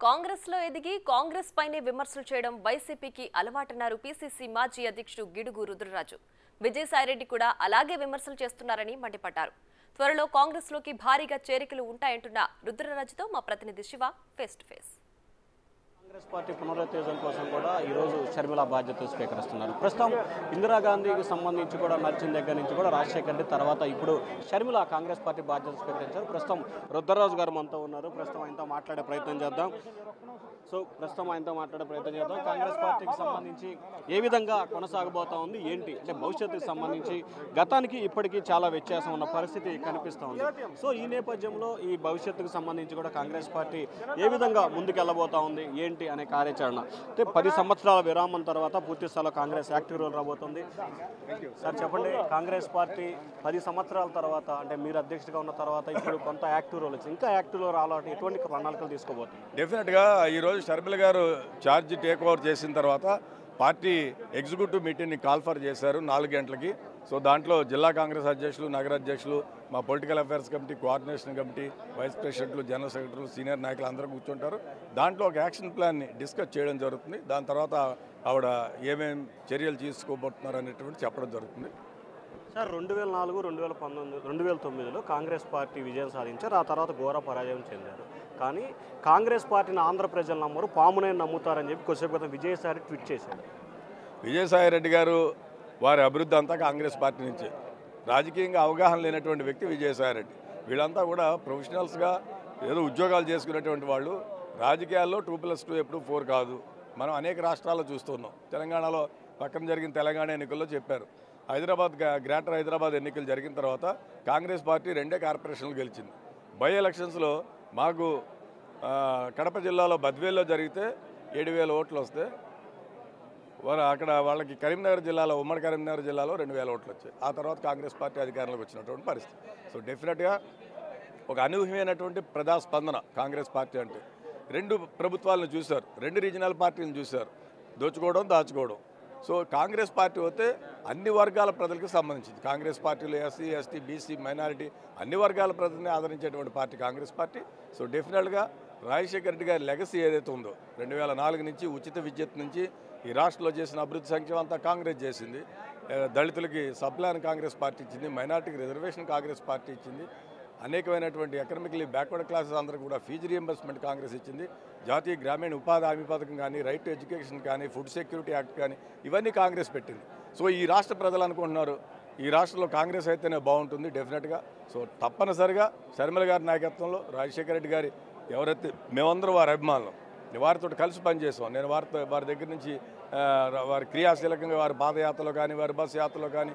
కాంగ్రెస్ లో ఎదిగి కాంగ్రెస్ పైనే విమర్శలు చేయడం వైసీపీకి అలవాటన్నారు పీసీసీ మాజీ అధ్యక్షుడు గిడుగు రుద్రరాజు. విజయసాయిరెడ్డి కూడా అలాగే విమర్శలు చేస్తున్నారని మండిపడ్డారు. త్వరలో కాంగ్రెస్ లోకి భారీగా చేరికలు ఉంటాయంటున్న రుద్రరాజుతో మా ప్రతినిధి Shiva face to face. Congress party పునరుత్తేజం కోసం కూడా ఈరోజు షర్మిల బాధ్యతలు స్వీకరిస్తున్నారు. ప్రస్తుతం ఇందిరాగాంధీకి సంబంధించి కూడా నడిచిన దగ్గర నుంచి కూడా రాజశేఖర్ రెడ్డి తర్వాత ఇప్పుడు షర్మిల కాంగ్రెస్ పార్టీ బాధ్యతలు స్వీకరించారు. ప్రస్తుతం రుద్రరాజు గారు మనతో ఉన్నారు. ప్రస్తుతం ఆయనతో మాట్లాడే ప్రయత్నం చేద్దాం. కాంగ్రెస్ పార్టీకి సంబంధించి ఏ విధంగా కొనసాగబోతా ఉంది, ఏంటి అంటే భవిష్యత్తుకు సంబంధించి గతానికి ఇప్పటికీ చాలా వ్యత్యాసం ఉన్న పరిస్థితి కనిపిస్తూ ఉంది. సో ఈ నేపథ్యంలో ఈ భవిష్యత్తుకు సంబంధించి కూడా కాంగ్రెస్ పార్టీ ఏ విధంగా ముందుకెళ్ళబోతా ఉంది, ఏంటి అనే కార్యాచరణ అంటే 10 సంవత్సరాల విరామం తర్వాత పూర్తి స్థాయిలో కాంగ్రెస్ యాక్టివ్ రోల్ రాబోతుంది. సార్ చెప్పండి, కాంగ్రెస్ పార్టీ 10 సంవత్సరాల తర్వాత అంటే మీరు అధ్యక్షుడిగా ఉన్న తర్వాత ఇప్పుడు కొంత యాక్టివ్ రోల్ వచ్చింది, ఇంకా యాక్టివ్ రోల్ రావాలంటే ఎటువంటి ప్రణాళికలు తీసుకోబోతుంది? డెఫినెట్గా ఈరోజు షర్మిల గారు ఛార్జ్ టేక్ ఓవర్ చేసిన తర్వాత పార్టీ ఎగ్జిక్యూటివ్ మీటింగ్ని కాల్ఫర్ చేశారు 4 గంటలకి. సో దాంట్లో జిల్లా కాంగ్రెస్ అధ్యక్షులు, నగర అధ్యక్షులు, మా political affairs committee, coordination committee, vice ప్రెసిడెంట్లు, జనరల్ సెక్రటరీలు, సీనియర్ నాయకులు అందరూ కూర్చుంటారు. దాంట్లో ఒక యాక్షన్ ప్లాన్ని డిస్కస్ చేయడం జరుగుతుంది. దాని తర్వాత ఆవిడ ఏమేం చర్యలు తీసుకోబోతున్నారు అనేటువంటి చెప్పడం జరుగుతుంది. సార్ 2004, 2019, 2009లో కాంగ్రెస్ పార్టీ విజయం సాధించారు. ఆ తర్వాత ఘోర పరాజయం చెందారు. కానీ కాంగ్రెస్ పార్టీని ఆంధ్ర ప్రజలు నమ్మరు, పామునే నమ్ముతారని చెప్పి కొద్దిసేపు క్రితం విజయసాయి ట్వీట్ చేశారు. విజయసాయిరెడ్డి గారు వారి అభివృద్ధి అంతా కాంగ్రెస్ పార్టీ నుంచే. రాజకీయంగా అవగాహన లేనటువంటి వ్యక్తి విజయసాయిరెడ్డి. వీళ్ళంతా కూడా ప్రొఫెషనల్స్గా ఏదో ఉద్యోగాలు చేసుకునేటువంటి వాళ్ళు. రాజకీయాల్లో 2+2 ఎప్పుడు 4 కాదు. మనం అనేక రాష్ట్రాల్లో చూస్తున్నాం. తెలంగాణలో పక్కన జరిగిన తెలంగాణ ఎన్నికల్లో చెప్పారు. గ్రేటర్ హైదరాబాద్ ఎన్నికలు జరిగిన తర్వాత కాంగ్రెస్ పార్టీ 2 కార్పొరేషన్లు గెలిచింది. బై ఎలక్షన్స్లో మాకు కడప జిల్లాలో బద్వేల్లో జరిగితే 7,000 ఓట్లు వస్తే అక్కడ వాళ్ళకి కరీంనగర్ జిల్లాలో, ఉమ్మడి కరీంనగర్ జిల్లాలో 2,000 ఓట్లు వచ్చాయి. ఆ తర్వాత కాంగ్రెస్ పార్టీ అధికారంలోకి వచ్చినటువంటి పరిస్థితి. సో డెఫినెట్గా ఒక అనూహ్యమైనటువంటి ప్రజాస్పందన కాంగ్రెస్ పార్టీ అంటే. 2 ప్రభుత్వాలను చూశారు, 2 రీజనల్ పార్టీలను చూశారు, దోచుకోవడం, దాచుకోవడం. సో కాంగ్రెస్ పార్టీ అయితే అన్ని వర్గాల ప్రజలకు సంబంధించింది. కాంగ్రెస్ పార్టీలో ఎస్సీ, ఎస్టీ, బీసీ, మైనారిటీ అన్ని వర్గాల ప్రజల్ని ఆదరించేటువంటి పార్టీ కాంగ్రెస్ పార్టీ. సో డెఫినెట్గా రాజశేఖర రెడ్డి గారి లెగసీ ఏదైతే ఉందో 2004 నుంచి ఉచిత విద్యుత్ నుంచి ఈ రాష్ట్రంలో చేసిన అభివృద్ధి సంక్షేమం అంతా కాంగ్రెస్ చేసింది. దళితులకి సప్లాన్ కాంగ్రెస్ పార్టీ ఇచ్చింది, మైనారిటీకి రిజర్వేషన్ కాంగ్రెస్ పార్టీ ఇచ్చింది, అనేకమైనటువంటి ఎకనామికలీ బ్యాక్వర్డ్ క్లాసెస్ అందరికీ కూడా ఫీజు రియంబర్స్మెంట్ కాంగ్రెస్ ఇచ్చింది. జాతీయ గ్రామీణ ఉపాధి హామీ పథకం కానీ, రైట్ టు ఎడ్యుకేషన్ కానీ, ఫుడ్ సెక్యూరిటీ యాక్ట్ కానీ ఇవన్నీ కాంగ్రెస్ పెట్టింది. సో ఈ రాష్ట్ర ప్రజలు అనుకుంటున్నారు ఈ రాష్ట్రంలో కాంగ్రెస్ అయితేనే బాగుంటుంది డెఫినెట్గా. సో తప్పనిసరిగా షర్మిల గారి నాయకత్వంలో రాజశేఖర రెడ్డి గారి ఎవరైతే మేమందరం వారి అభిమానులు, వారితో కలిసి పనిచేసాం. నేను వారి దగ్గర నుంచి వారి క్రియాశీలకంగా వారి పాదయాత్రలో కానీ, వారి బస్సు యాత్రలో కానీ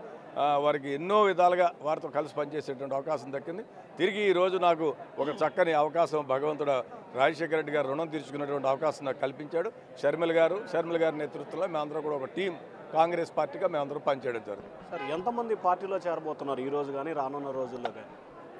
వారికి ఎన్నో విధాలుగా వారితో కలిసి పనిచేసేటువంటి అవకాశం దక్కింది. తిరిగి ఈరోజు నాకు ఒక చక్కని అవకాశం భగవంతుడు రాజశేఖర రెడ్డి గారు రుణం తీర్చుకునేటువంటి అవకాశం నాకు కల్పించాడు. షర్మిల గారి నేతృత్వంలో మేమందరం కూడా ఒక టీం కాంగ్రెస్ పార్టీగా మేమందరం పనిచేయడం జరుగుతుంది. సార్ ఎంతమంది పార్టీలో చేరబోతున్నారు ఈ రోజు కానీ రానున్న రోజుల్లో కానీ?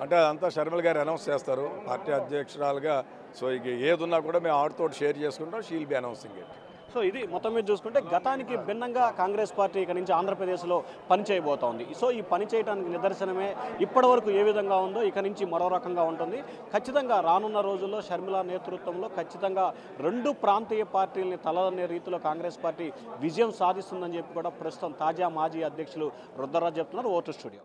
అంటే అదంతా షర్మిల గారు అనౌన్స్ చేస్తారు పార్టీ అధ్యక్షురాలుగా. సో ఇక ఏదున్నా కూడా మేము ఆవిడతో షేర్ చేసుకుంటాం. She will be announcing it. So ఇది మొత్తం మీద చూసుకుంటే గతానికి భిన్నంగా కాంగ్రెస్ పార్టీ ఇక నుంచి ఆంధ్రప్రదేశ్లో పనిచేయబోతోంది. సో ఈ పని చేయడానికి నిదర్శనమే ఇప్పటివరకు ఏ విధంగా ఉందో ఇక నుంచి మరో రకంగా ఉంటుంది. ఖచ్చితంగా రానున్న రోజుల్లో షర్మిల నేతృత్వంలో ఖచ్చితంగా 2 ప్రాంతీయ పార్టీలని తలదన్నే రీతిలో కాంగ్రెస్ పార్టీ విజయం సాధిస్తుందని చెప్పి కూడా ప్రస్తుతం తాజా మాజీ అధ్యక్షులు రుద్రరాజు చెప్తున్నారు. Vote studio.